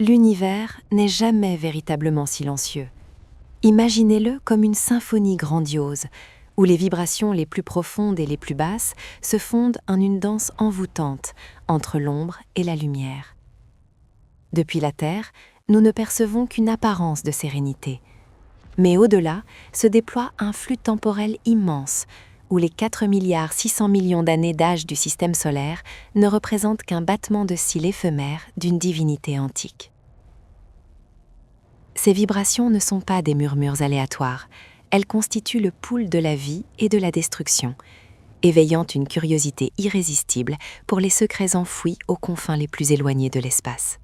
L'univers n'est jamais véritablement silencieux. Imaginez-le comme une symphonie grandiose, où les vibrations les plus profondes et les plus basses se fondent en une danse envoûtante entre l'ombre et la lumière. Depuis la Terre, nous ne percevons qu'une apparence de sérénité. Mais au-delà se déploie un flux temporel immense, où les 4,6 milliards d'années d'âge du système solaire ne représentent qu'un battement de cils éphémère d'une divinité antique. Ces vibrations ne sont pas des murmures aléatoires, elles constituent le pouls de la vie et de la destruction, éveillant une curiosité irrésistible pour les secrets enfouis aux confins les plus éloignés de l'espace.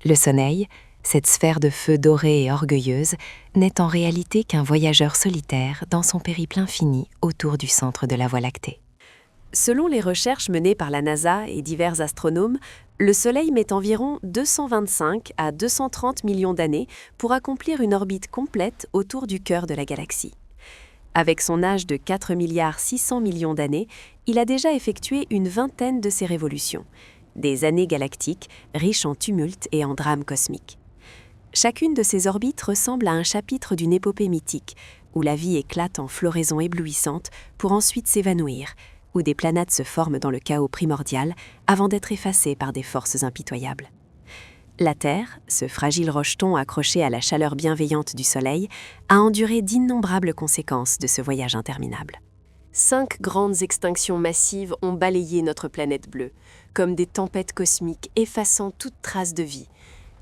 Le Soleil, cette sphère de feu dorée et orgueilleuse, n'est en réalité qu'un voyageur solitaire dans son périple infini autour du centre de la Voie lactée. Selon les recherches menées par la NASA et divers astronomes, le Soleil met environ 225 à 230 millions d'années pour accomplir une orbite complète autour du cœur de la galaxie. Avec son âge de 4,6 milliards d'années, il a déjà effectué une vingtaine de ces révolutions, des années galactiques riches en tumultes et en drames cosmiques. Chacune de ces orbites ressemble à un chapitre d'une épopée mythique, où la vie éclate en floraison éblouissante pour ensuite s'évanouir, où des planètes se forment dans le chaos primordial avant d'être effacées par des forces impitoyables. La Terre, ce fragile rejeton accroché à la chaleur bienveillante du Soleil, a enduré d'innombrables conséquences de ce voyage interminable. 5 grandes extinctions massives ont balayé notre planète bleue, comme des tempêtes cosmiques effaçant toute trace de vie,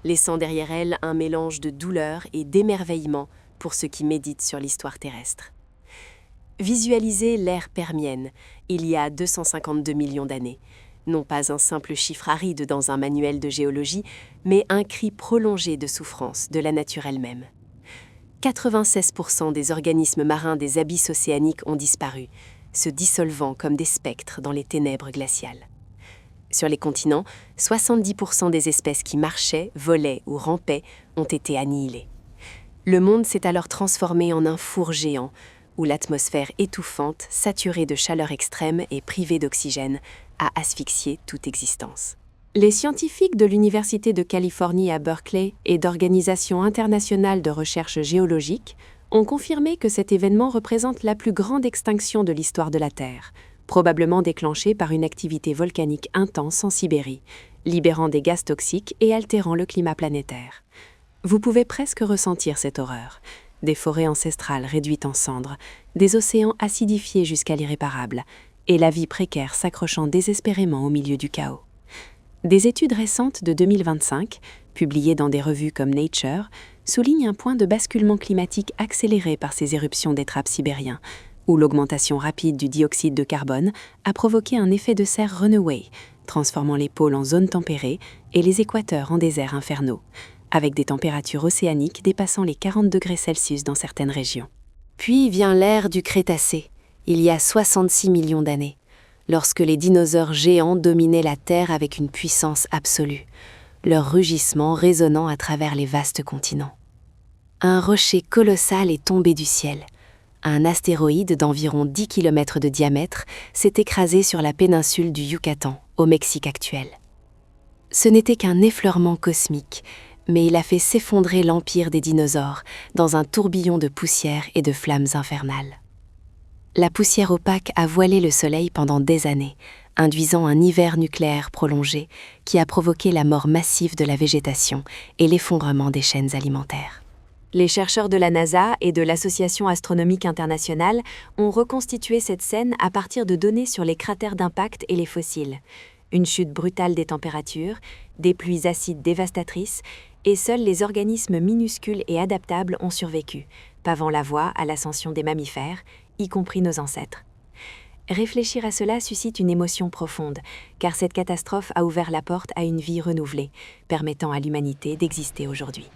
laissant derrière elles un mélange de douleur et d'émerveillement pour ceux qui méditent sur l'histoire terrestre. Visualisez l'ère permienne, il y a 252 millions d'années. Non pas un simple chiffre aride dans un manuel de géologie, mais un cri prolongé de souffrance de la nature elle-même. 96% des organismes marins des abysses océaniques ont disparu, se dissolvant comme des spectres dans les ténèbres glaciales. Sur les continents, 70% des espèces qui marchaient, volaient ou rampaient ont été annihilées. Le monde s'est alors transformé en un four géant, où l'atmosphère étouffante, saturée de chaleur extrême et privée d'oxygène, a asphyxié toute existence. Les scientifiques de l'Université de Californie à Berkeley et d'organisations internationales de recherche géologique ont confirmé que cet événement représente la plus grande extinction de l'histoire de la Terre, probablement déclenchée par une activité volcanique intense en Sibérie, libérant des gaz toxiques et altérant le climat planétaire. Vous pouvez presque ressentir cette horreur. Des forêts ancestrales réduites en cendres, des océans acidifiés jusqu'à l'irréparable, et la vie précaire s'accrochant désespérément au milieu du chaos. Des études récentes de 2025, publiées dans des revues comme Nature, soulignent un point de basculement climatique accéléré par ces éruptions des trappes sibériens, où l'augmentation rapide du dioxyde de carbone a provoqué un effet de serre runaway, transformant les pôles en zones tempérées et les équateurs en déserts infernaux, avec des températures océaniques dépassant les 40 degrés Celsius dans certaines régions. Puis vient l'ère du Crétacé, il y a 66 millions d'années, lorsque les dinosaures géants dominaient la Terre avec une puissance absolue, leur rugissement résonnant à travers les vastes continents. Un rocher colossal est tombé du ciel. Un astéroïde d'environ 10 km de diamètre s'est écrasé sur la péninsule du Yucatan, au Mexique actuel. Ce n'était qu'un effleurement cosmique, mais il a fait s'effondrer l'empire des dinosaures dans un tourbillon de poussière et de flammes infernales. La poussière opaque a voilé le Soleil pendant des années, induisant un hiver nucléaire prolongé qui a provoqué la mort massive de la végétation et l'effondrement des chaînes alimentaires. Les chercheurs de la NASA et de l'Association astronomique internationale ont reconstitué cette scène à partir de données sur les cratères d'impact et les fossiles. Une chute brutale des températures, des pluies acides dévastatrices, et seuls les organismes minuscules et adaptables ont survécu, pavant la voie à l'ascension des mammifères, y compris nos ancêtres. Réfléchir à cela suscite une émotion profonde, car cette catastrophe a ouvert la porte à une vie renouvelée, permettant à l'humanité d'exister aujourd'hui.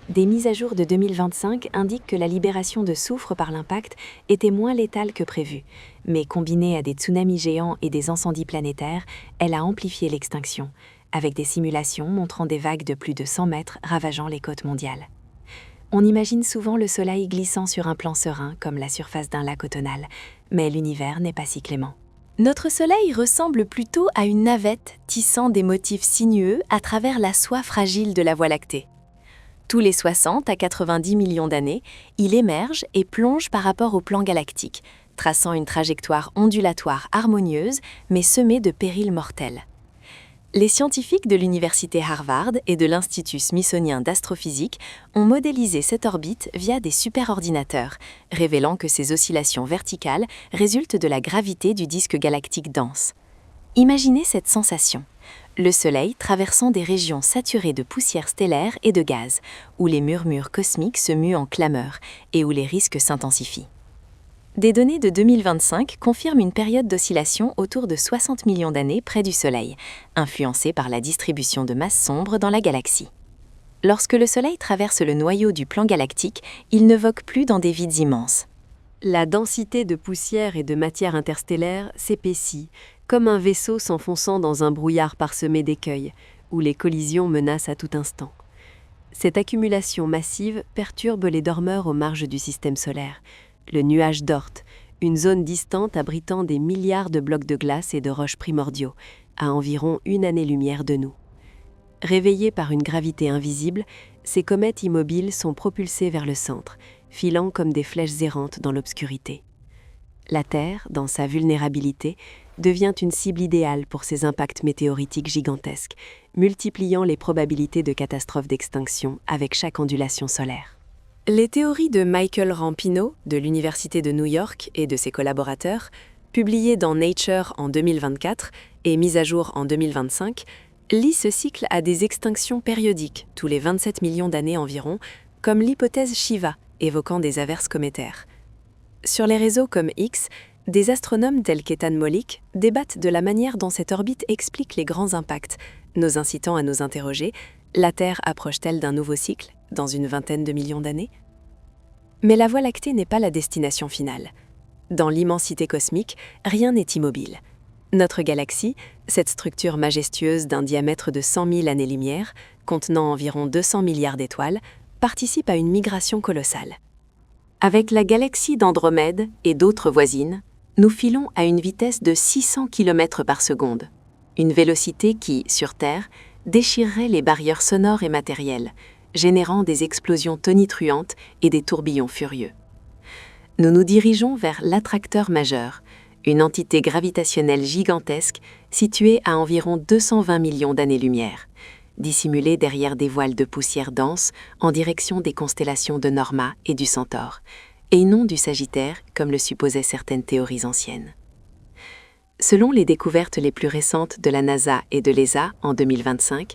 Des mises à jour de 2025 indiquent que la libération de soufre par l'impact était moins létale que prévu, mais combinée à des tsunamis géants et des incendies planétaires, elle a amplifié l'extinction, avec des simulations montrant des vagues de plus de 100 mètres ravageant les côtes mondiales. On imagine souvent le Soleil glissant sur un plan serein comme la surface d'un lac automnal, mais l'univers n'est pas si clément. Notre Soleil ressemble plutôt à une navette tissant des motifs sinueux à travers la soie fragile de la Voie lactée. Tous les 60 à 90 millions d'années, il émerge et plonge par rapport au plan galactique, traçant une trajectoire ondulatoire harmonieuse mais semée de périls mortels. Les scientifiques de l'Université Harvard et de l'Institut smithsonien d'astrophysique ont modélisé cette orbite via des superordinateurs, révélant que ces oscillations verticales résultent de la gravité du disque galactique dense. Imaginez cette sensation. Le Soleil traversant des régions saturées de poussière stellaire et de gaz, où les murmures cosmiques se muent en clameurs et où les risques s'intensifient. Des données de 2025 confirment une période d'oscillation autour de 60 millions d'années près du Soleil, influencée par la distribution de masse sombre dans la galaxie. Lorsque le Soleil traverse le noyau du plan galactique, il ne vogue plus dans des vides immenses. La densité de poussière et de matière interstellaire s'épaissit, comme un vaisseau s'enfonçant dans un brouillard parsemé d'écueils, où les collisions menacent à tout instant. Cette accumulation massive perturbe les dormeurs aux marges du système solaire. Le nuage d'Oort, une zone distante abritant des milliards de blocs de glace et de roches primordiaux, à environ 1 année-lumière de nous. Réveillées par une gravité invisible, ces comètes immobiles sont propulsées vers le centre, filant comme des flèches errantes dans l'obscurité. La Terre, dans sa vulnérabilité, devient une cible idéale pour ces impacts météoritiques gigantesques, multipliant les probabilités de catastrophes d'extinction avec chaque ondulation solaire. Les théories de Michael Rampino, de l'Université de New York et de ses collaborateurs, publiées dans Nature en 2024 et mises à jour en 2025, lient ce cycle à des extinctions périodiques, tous les 27 millions d'années environ, comme l'hypothèse Shiva, évoquant des averses cométaires. Sur les réseaux comme X, des astronomes tels qu'Ethan Mollick débattent de la manière dont cette orbite explique les grands impacts, nous incitant à nous interroger: la Terre approche-t-elle d'un nouveau cycle, dans une vingtaine de millions d'années? Mais la Voie lactée n'est pas la destination finale. Dans l'immensité cosmique, rien n'est immobile. Notre galaxie, cette structure majestueuse d'un diamètre de 100 000 années-lumière, contenant environ 200 milliards d'étoiles, participe à une migration colossale. Avec la galaxie d'Andromède et d'autres voisines, nous filons à une vitesse de 600 km par seconde, une vélocité qui, sur Terre, déchirerait les barrières sonores et matérielles, générant des explosions tonitruantes et des tourbillons furieux. Nous nous dirigeons vers l'attracteur majeur, une entité gravitationnelle gigantesque située à environ 220 millions d'années-lumière, dissimulée derrière des voiles de poussière dense en direction des constellations de Norma et du Centaure, et non du Sagittaire comme le supposaient certaines théories anciennes. Selon les découvertes les plus récentes de la NASA et de l'ESA en 2025,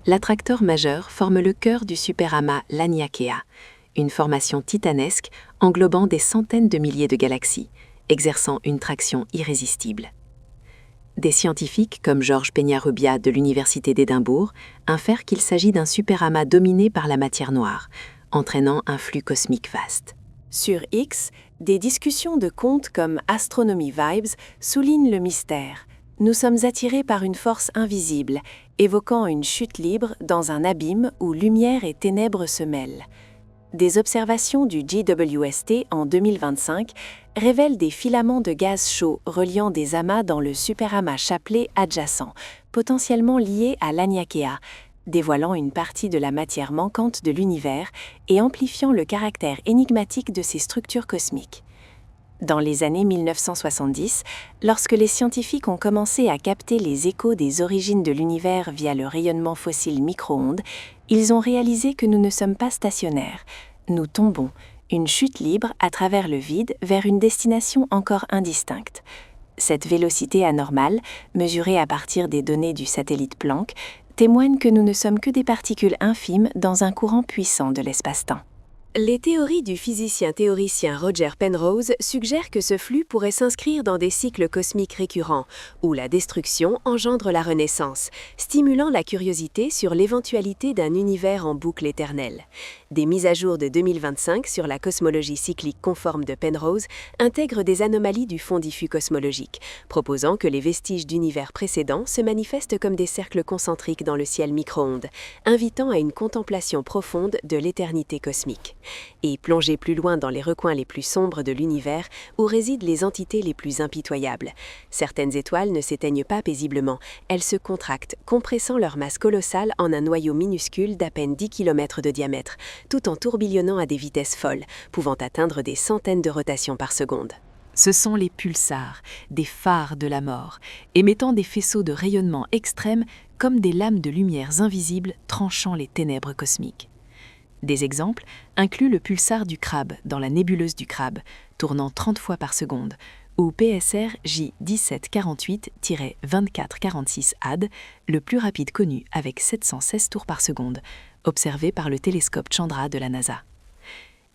l'attracteur majeur forme le cœur du superamas Laniakea, une formation titanesque englobant des centaines de milliers de galaxies, exerçant une traction irrésistible. Des scientifiques comme Georges Peñarrubia de l'Université d'Édimbourg infèrent qu'il s'agit d'un superamas dominé par la matière noire, entraînant un flux cosmique vaste. Sur X, des discussions de comptes comme Astronomy Vibes soulignent le mystère. Nous sommes attirés par une force invisible, évoquant une chute libre dans un abîme où lumière et ténèbres se mêlent. Des observations du JWST en 2025 révèlent des filaments de gaz chaud reliant des amas dans le superamas Shapley adjacent, potentiellement liés à Laniakea, dévoilant une partie de la matière manquante de l'univers et amplifiant le caractère énigmatique de ces structures cosmiques. Dans les années 1970, lorsque les scientifiques ont commencé à capter les échos des origines de l'univers via le rayonnement fossile micro-ondes, ils ont réalisé que nous ne sommes pas stationnaires. Nous tombons, une chute libre à travers le vide vers une destination encore indistincte. Cette vélocité anormale, mesurée à partir des données du satellite Planck, témoigne que nous ne sommes que des particules infimes dans un courant puissant de l'espace-temps. Les théories du physicien-théoricien Roger Penrose suggèrent que ce flux pourrait s'inscrire dans des cycles cosmiques récurrents, où la destruction engendre la renaissance, stimulant la curiosité sur l'éventualité d'un univers en boucle éternelle. Des mises à jour de 2025 sur la cosmologie cyclique conforme de Penrose intègrent des anomalies du fond diffus cosmologique, proposant que les vestiges d'univers précédents se manifestent comme des cercles concentriques dans le ciel micro-ondes, invitant à une contemplation profonde de l'éternité cosmique. Et plongez plus loin dans les recoins les plus sombres de l'univers où résident les entités les plus impitoyables. Certaines étoiles ne s'éteignent pas paisiblement, elles se contractent, compressant leur masse colossale en un noyau minuscule d'à peine 10 km de diamètre, tout en tourbillonnant à des vitesses folles, pouvant atteindre des centaines de rotations par seconde. Ce sont les pulsars, des phares de la mort, émettant des faisceaux de rayonnement extrêmes comme des lames de lumières invisibles tranchant les ténèbres cosmiques. Des exemples incluent le pulsar du crabe dans la nébuleuse du crabe, tournant 30 fois par seconde, ou PSR J1748-2446 AD, le plus rapide connu avec 716 tours par seconde, observé par le télescope Chandra de la NASA.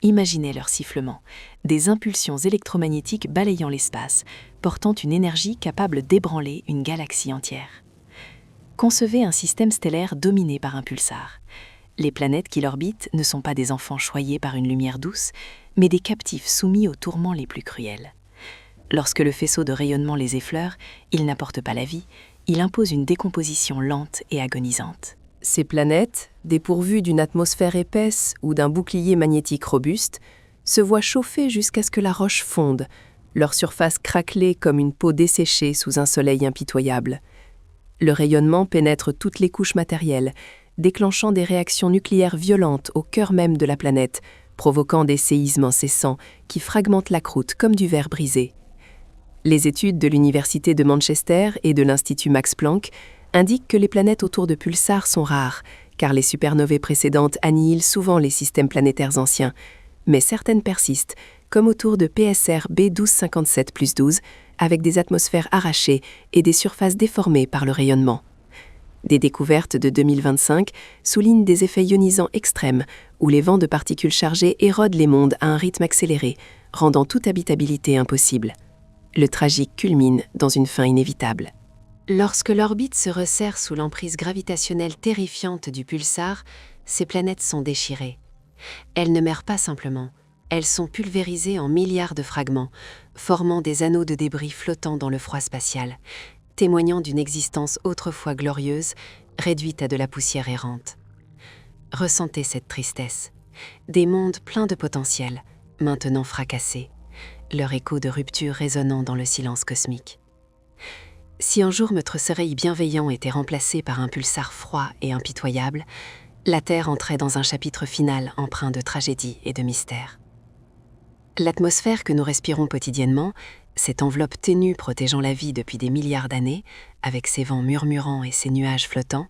Imaginez leur sifflement, des impulsions électromagnétiques balayant l'espace, portant une énergie capable d'ébranler une galaxie entière. Concevez un système stellaire dominé par un pulsar. Les planètes qui l'orbitent ne sont pas des enfants choyés par une lumière douce, mais des captifs soumis aux tourments les plus cruels. Lorsque le faisceau de rayonnement les effleure, il n'apporte pas la vie, il impose une décomposition lente et agonisante. Ces planètes, dépourvues d'une atmosphère épaisse ou d'un bouclier magnétique robuste, se voient chauffer jusqu'à ce que la roche fonde, leur surface craquelée comme une peau desséchée sous un soleil impitoyable. Le rayonnement pénètre toutes les couches matérielles, déclenchant des réactions nucléaires violentes au cœur même de la planète, provoquant des séismes incessants qui fragmentent la croûte comme du verre brisé. Les études de l'Université de Manchester et de l'Institut Max Planck indiquent que les planètes autour de pulsars sont rares, car les supernovae précédentes annihilent souvent les systèmes planétaires anciens, mais certaines persistent, comme autour de PSR B1257+12, avec des atmosphères arrachées et des surfaces déformées par le rayonnement. Des découvertes de 2025 soulignent des effets ionisants extrêmes, où les vents de particules chargées érodent les mondes à un rythme accéléré, rendant toute habitabilité impossible. Le tragique culmine dans une fin inévitable. Lorsque l'orbite se resserre sous l'emprise gravitationnelle terrifiante du pulsar, ces planètes sont déchirées. Elles ne meurent pas simplement, elles sont pulvérisées en milliards de fragments, formant des anneaux de débris flottant dans le froid spatial, témoignant d'une existence autrefois glorieuse, réduite à de la poussière errante. Ressentez cette tristesse. Des mondes pleins de potentiel, maintenant fracassés, leur écho de rupture résonnant dans le silence cosmique. Si un jour notre soleil bienveillant était remplacé par un pulsar froid et impitoyable, la Terre entrait dans un chapitre final empreint de tragédie et de mystère. L'atmosphère que nous respirons quotidiennement, cette enveloppe ténue protégeant la vie depuis des milliards d'années, avec ses vents murmurants et ses nuages flottants,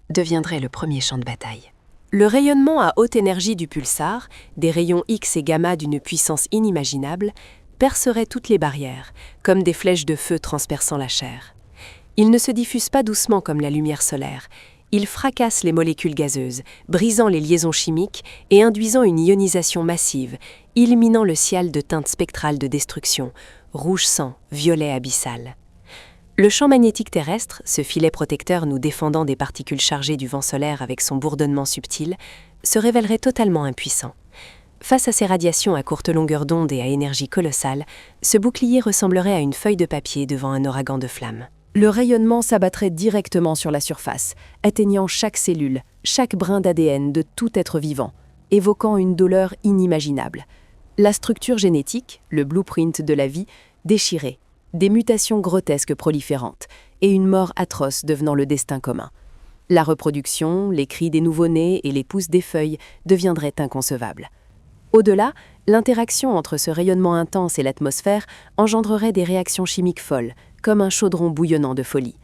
deviendrait le premier champ de bataille. Le rayonnement à haute énergie du pulsar, des rayons X et gamma d'une puissance inimaginable, percerait toutes les barrières, comme des flèches de feu transperçant la chair. Il ne se diffuse pas doucement comme la lumière solaire. Il fracasse les molécules gazeuses, brisant les liaisons chimiques et induisant une ionisation massive, illuminant le ciel de teintes spectrales de destruction, rouge sang, violet abyssal. Le champ magnétique terrestre, ce filet protecteur nous défendant des particules chargées du vent solaire avec son bourdonnement subtil, se révélerait totalement impuissant. Face à ces radiations à courte longueur d'onde et à énergie colossale, ce bouclier ressemblerait à une feuille de papier devant un ouragan de flammes. Le rayonnement s'abattrait directement sur la surface, atteignant chaque cellule, chaque brin d'ADN de tout être vivant, évoquant une douleur inimaginable. La structure génétique, le blueprint de la vie, déchirée, des mutations grotesques proliférantes, et une mort atroce devenant le destin commun. La reproduction, les cris des nouveau-nés et les pousses des feuilles deviendraient inconcevables. Au-delà, l'interaction entre ce rayonnement intense et l'atmosphère engendrerait des réactions chimiques folles, comme un chaudron bouillonnant de folie.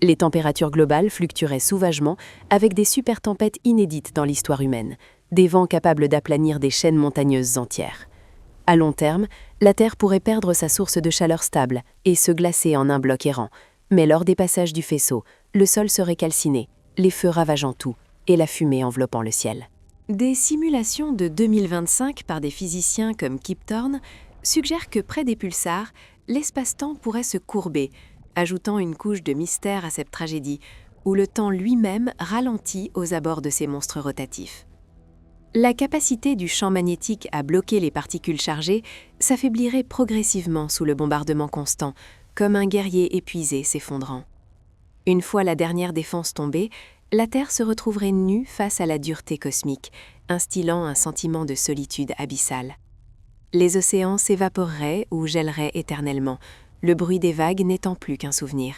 Les températures globales fluctueraient sauvagement avec des super-tempêtes inédites dans l'histoire humaine, des vents capables d'aplanir des chaînes montagneuses entières. À long terme, la Terre pourrait perdre sa source de chaleur stable et se glacer en un bloc errant, mais lors des passages du faisceau, le sol serait calciné, les feux ravageant tout et la fumée enveloppant le ciel. Des simulations de 2025 par des physiciens comme Kip Thorne suggèrent que près des pulsars, l'espace-temps pourrait se courber, ajoutant une couche de mystère à cette tragédie, où le temps lui-même ralentit aux abords de ces monstres rotatifs. La capacité du champ magnétique à bloquer les particules chargées s'affaiblirait progressivement sous le bombardement constant, comme un guerrier épuisé s'effondrant. Une fois la dernière défense tombée, la Terre se retrouverait nue face à la dureté cosmique, instillant un sentiment de solitude abyssale. Les océans s'évaporeraient ou gèleraient éternellement, le bruit des vagues n'étant plus qu'un souvenir.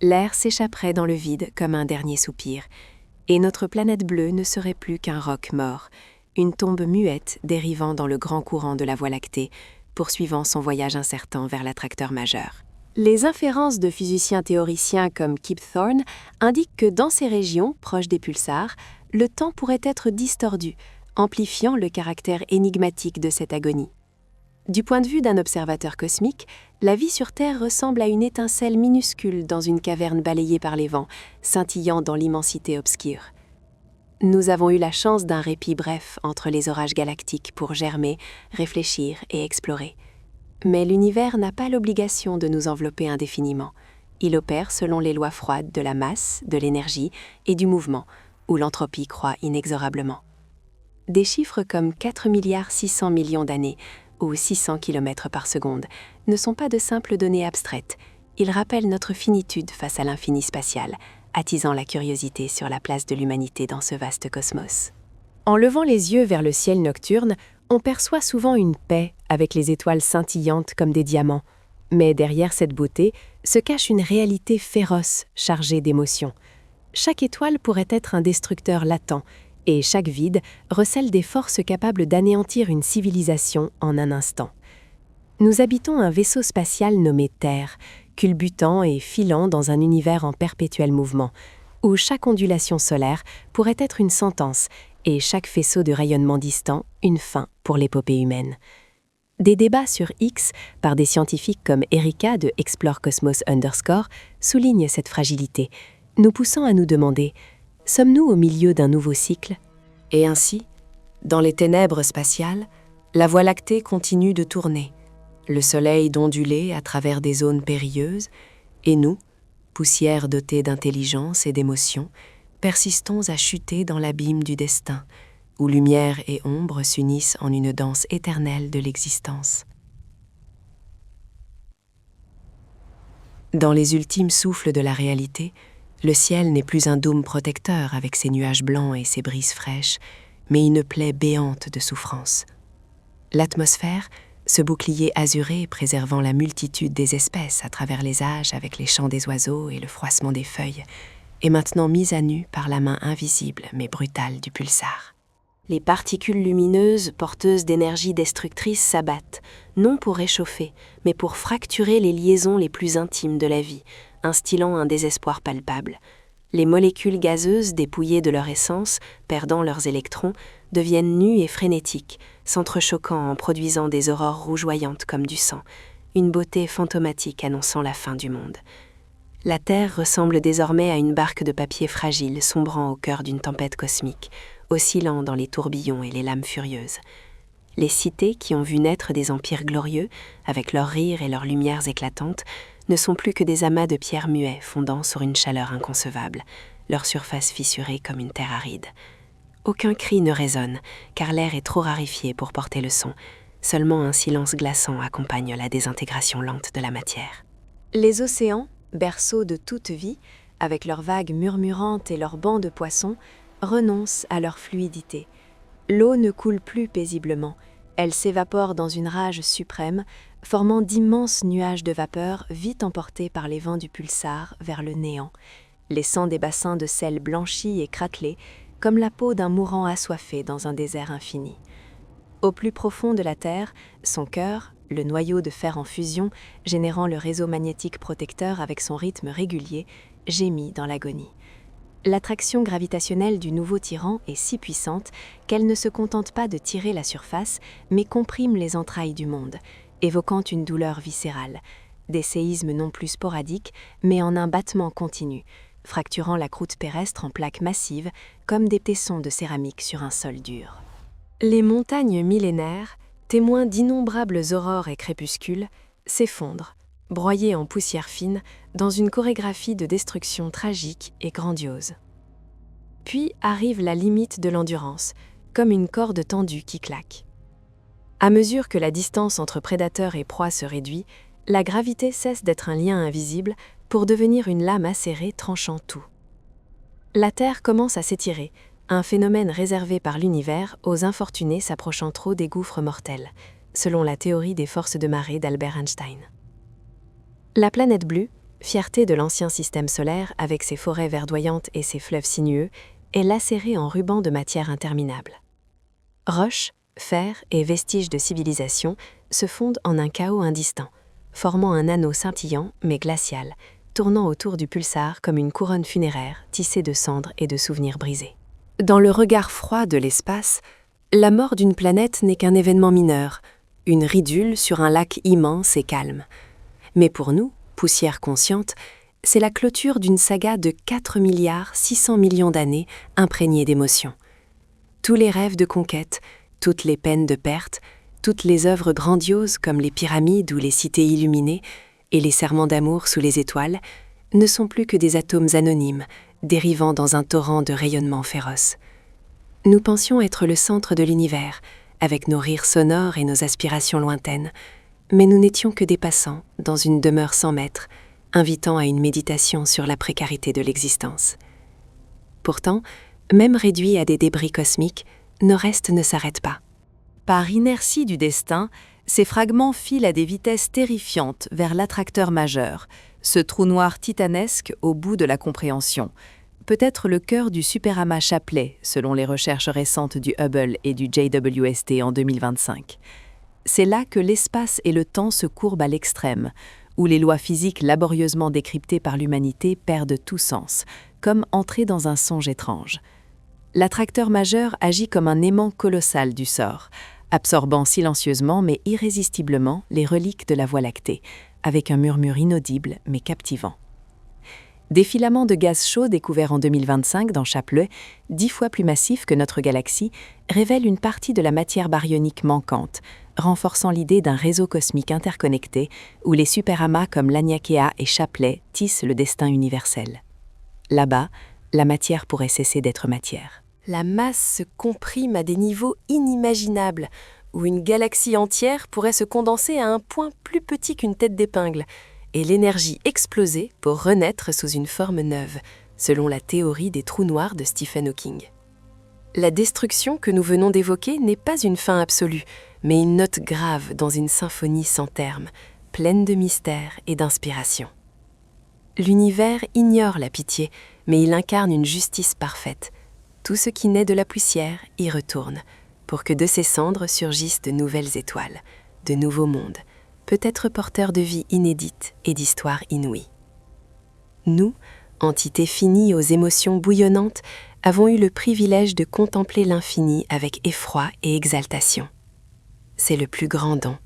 L'air s'échapperait dans le vide comme un dernier soupir, et notre planète bleue ne serait plus qu'un roc mort, une tombe muette dérivant dans le grand courant de la Voie lactée, poursuivant son voyage incertain vers l'attracteur majeur. Les inférences de physiciens théoriciens comme Kip Thorne indiquent que dans ces régions, proches des pulsars, le temps pourrait être distordu, amplifiant le caractère énigmatique de cette agonie. Du point de vue d'un observateur cosmique, la vie sur Terre ressemble à une étincelle minuscule dans une caverne balayée par les vents, scintillant dans l'immensité obscure. Nous avons eu la chance d'un répit bref entre les orages galactiques pour germer, réfléchir et explorer. Mais l'univers n'a pas l'obligation de nous envelopper indéfiniment. Il opère selon les lois froides de la masse, de l'énergie et du mouvement, où l'entropie croît inexorablement. Des chiffres comme 4,6 milliards d'années ou 600 km par seconde ne sont pas de simples données abstraites. Ils rappellent notre finitude face à l'infini spatial, attisant la curiosité sur la place de l'humanité dans ce vaste cosmos. En levant les yeux vers le ciel nocturne, on perçoit souvent une paix avec les étoiles scintillantes comme des diamants. Mais derrière cette beauté se cache une réalité féroce, chargée d'émotions. Chaque étoile pourrait être un destructeur latent, et chaque vide recèle des forces capables d'anéantir une civilisation en un instant. Nous habitons un vaisseau spatial nommé Terre, culbutant et filant dans un univers en perpétuel mouvement, où chaque ondulation solaire pourrait être une sentence et chaque faisceau de rayonnement distant une fin pour l'épopée humaine. Des débats sur X par des scientifiques comme Erika de Explore Cosmos _ soulignent cette fragilité, nous poussant à nous demander « Sommes-nous au milieu d'un nouveau cycle ?» Et ainsi, dans les ténèbres spatiales, la Voie lactée continue de tourner, le Soleil d'onduler à travers des zones périlleuses, et nous, poussière dotée d'intelligence et d'émotion, persistons à chuter dans l'abîme du destin, où lumière et ombre s'unissent en une danse éternelle de l'existence. Dans les ultimes souffles de la réalité, le ciel n'est plus un dôme protecteur avec ses nuages blancs et ses brises fraîches, mais une plaie béante de souffrance. L'atmosphère, ce bouclier azuré préservant la multitude des espèces à travers les âges avec les chants des oiseaux et le froissement des feuilles, est maintenant mise à nu par la main invisible mais brutale du pulsar. Les particules lumineuses, porteuses d'énergie destructrice, s'abattent, non pour réchauffer, mais pour fracturer les liaisons les plus intimes de la vie, instillant un désespoir palpable. Les molécules gazeuses, dépouillées de leur essence, perdant leurs électrons, deviennent nues et frénétiques, s'entrechoquant en produisant des aurores rougeoyantes comme du sang, une beauté fantomatique annonçant la fin du monde. La Terre ressemble désormais à une barque de papier fragile sombrant au cœur d'une tempête cosmique, oscillant dans les tourbillons et les lames furieuses. Les cités qui ont vu naître des empires glorieux, avec leurs rires et leurs lumières éclatantes, ne sont plus que des amas de pierres muets fondant sur une chaleur inconcevable, leur surface fissurée comme une terre aride. Aucun cri ne résonne, car l'air est trop raréfié pour porter le son. Seulement un silence glaçant accompagne la désintégration lente de la matière. Les océans, berceaux de toute vie, avec leurs vagues murmurantes et leurs bancs de poissons, renoncent à leur fluidité. L'eau ne coule plus paisiblement, elle s'évapore dans une rage suprême, formant d'immenses nuages de vapeur vite emportés par les vents du pulsar vers le néant, laissant des bassins de sel blanchis et craquelés, comme la peau d'un mourant assoiffé dans un désert infini. Au plus profond de la Terre, son cœur, le noyau de fer en fusion, générant le réseau magnétique protecteur avec son rythme régulier, gémit dans l'agonie. L'attraction gravitationnelle du nouveau tyran est si puissante qu'elle ne se contente pas de tirer la surface, mais comprime les entrailles du monde, évoquant une douleur viscérale, des séismes non plus sporadiques, mais en un battement continu, fracturant la croûte terrestre en plaques massives comme des tessons de céramique sur un sol dur. Les montagnes millénaires, témoins d'innombrables aurores et crépuscules, s'effondrent, broyées en poussière fine, dans une chorégraphie de destruction tragique et grandiose. Puis arrive la limite de l'endurance, comme une corde tendue qui claque. À mesure que la distance entre prédateur et proie se réduit, la gravité cesse d'être un lien invisible pour devenir une lame acérée tranchant tout. La Terre commence à s'étirer, un phénomène réservé par l'univers aux infortunés s'approchant trop des gouffres mortels, selon la théorie des forces de marée d'Albert Einstein. La planète bleue, fierté de l'ancien système solaire avec ses forêts verdoyantes et ses fleuves sinueux, est lacérée en rubans de matière interminable. Roches, fer et vestiges de civilisation se fondent en un chaos indistinct, formant un anneau scintillant mais glacial, tournant autour du pulsar comme une couronne funéraire tissée de cendres et de souvenirs brisés. Dans le regard froid de l'espace, la mort d'une planète n'est qu'un événement mineur, une ridule sur un lac immense et calme. Mais pour nous, poussière consciente, c'est la clôture d'une saga de 4,6 milliards d'années imprégnée d'émotions. Tous les rêves de conquête, toutes les peines de perte, toutes les œuvres grandioses comme les pyramides ou les cités illuminées et les serments d'amour sous les étoiles ne sont plus que des atomes anonymes, dérivant dans un torrent de rayonnement féroce. Nous pensions être le centre de l'univers, avec nos rires sonores et nos aspirations lointaines, mais nous n'étions que des passants dans une demeure sans maître, invitant à une méditation sur la précarité de l'existence. Pourtant, même réduits à des débris cosmiques, nos restes ne s'arrêtent pas. Par inertie du destin, ces fragments filent à des vitesses terrifiantes vers l'attracteur majeur, ce trou noir titanesque au bout de la compréhension, peut-être le cœur du superamas Shapley, selon les recherches récentes du Hubble et du JWST en 2025. C'est là que l'espace et le temps se courbent à l'extrême, où les lois physiques laborieusement décryptées par l'humanité perdent tout sens, comme entrer dans un songe étrange. L'attracteur majeur agit comme un aimant colossal du sort, absorbant silencieusement mais irrésistiblement les reliques de la Voie lactée, avec un murmure inaudible mais captivant. Des filaments de gaz chaud découverts en 2025 dans Shapley, 10 fois plus massifs que notre galaxie, révèlent une partie de la matière baryonique manquante, renforçant l'idée d'un réseau cosmique interconnecté où les superamas comme Laniakea et Shapley tissent le destin universel. Là-bas, la matière pourrait cesser d'être matière. La masse se comprime à des niveaux inimaginables, où une galaxie entière pourrait se condenser à un point plus petit qu'une tête d'épingle, et l'énergie exploser pour renaître sous une forme neuve, selon la théorie des trous noirs de Stephen Hawking. La destruction que nous venons d'évoquer n'est pas une fin absolue, mais une note grave dans une symphonie sans terme, pleine de mystère et d'inspiration. L'univers ignore la pitié, mais il incarne une justice parfaite. Tout ce qui naît de la poussière y retourne, pour que de ses cendres surgissent de nouvelles étoiles, de nouveaux mondes, peut-être porteurs de vie inédite et d'histoires inouïes. Nous, entités finies aux émotions bouillonnantes, avons eu le privilège de contempler l'infini avec effroi et exaltation. C'est le plus grand don,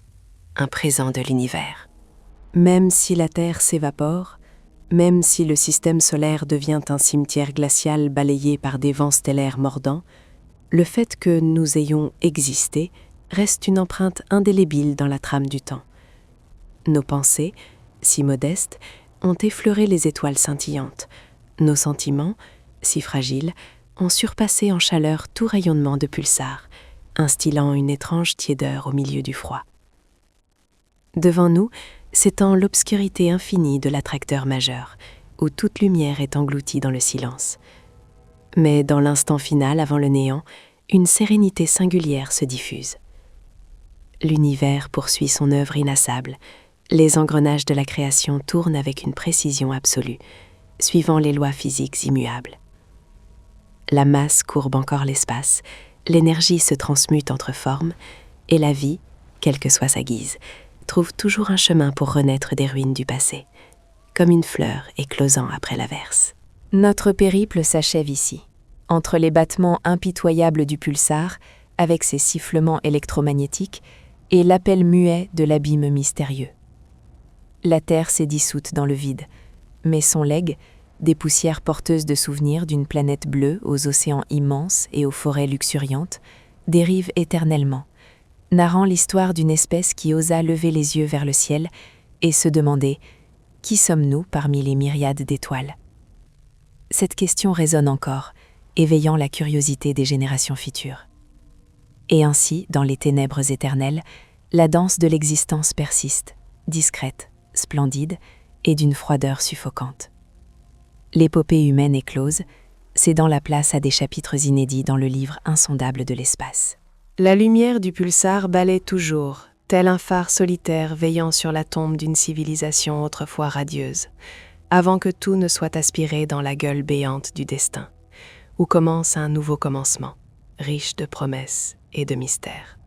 un présent de l'univers. Même si la Terre s'évapore, même si le système solaire devient un cimetière glacial balayé par des vents stellaires mordants, le fait que nous ayons existé reste une empreinte indélébile dans la trame du temps. Nos pensées, si modestes, ont effleuré les étoiles scintillantes. Nos sentiments, si fragiles, ont surpassé en chaleur tout rayonnement de pulsar, instillant une étrange tiédeur au milieu du froid. Devant nous s'étend l'obscurité infinie de l'attracteur majeur, où toute lumière est engloutie dans le silence. Mais dans l'instant final avant le néant, une sérénité singulière se diffuse. L'univers poursuit son œuvre inassable. Les engrenages de la création tournent avec une précision absolue, suivant les lois physiques immuables. La masse courbe encore l'espace, l'énergie se transmute entre formes, et la vie, quelle que soit sa guise, trouve toujours un chemin pour renaître des ruines du passé, comme une fleur éclosant après l'averse. Notre périple s'achève ici, entre les battements impitoyables du pulsar, avec ses sifflements électromagnétiques, et l'appel muet de l'abîme mystérieux. La Terre s'est dissoute dans le vide, mais son legs, des poussières porteuses de souvenirs d'une planète bleue aux océans immenses et aux forêts luxuriantes, dérive éternellement, narrant l'histoire d'une espèce qui osa lever les yeux vers le ciel et se demander « Qui sommes-nous parmi les myriades d'étoiles ?» Cette question résonne encore, éveillant la curiosité des générations futures. Et ainsi, dans les ténèbres éternelles, la danse de l'existence persiste, discrète, splendide et d'une froideur suffocante. L'épopée humaine est close, cédant la place à des chapitres inédits dans le livre insondable de l'espace. La lumière du pulsar balaie toujours, tel un phare solitaire veillant sur la tombe d'une civilisation autrefois radieuse, avant que tout ne soit aspiré dans la gueule béante du destin, où commence un nouveau commencement, riche de promesses et de mystères.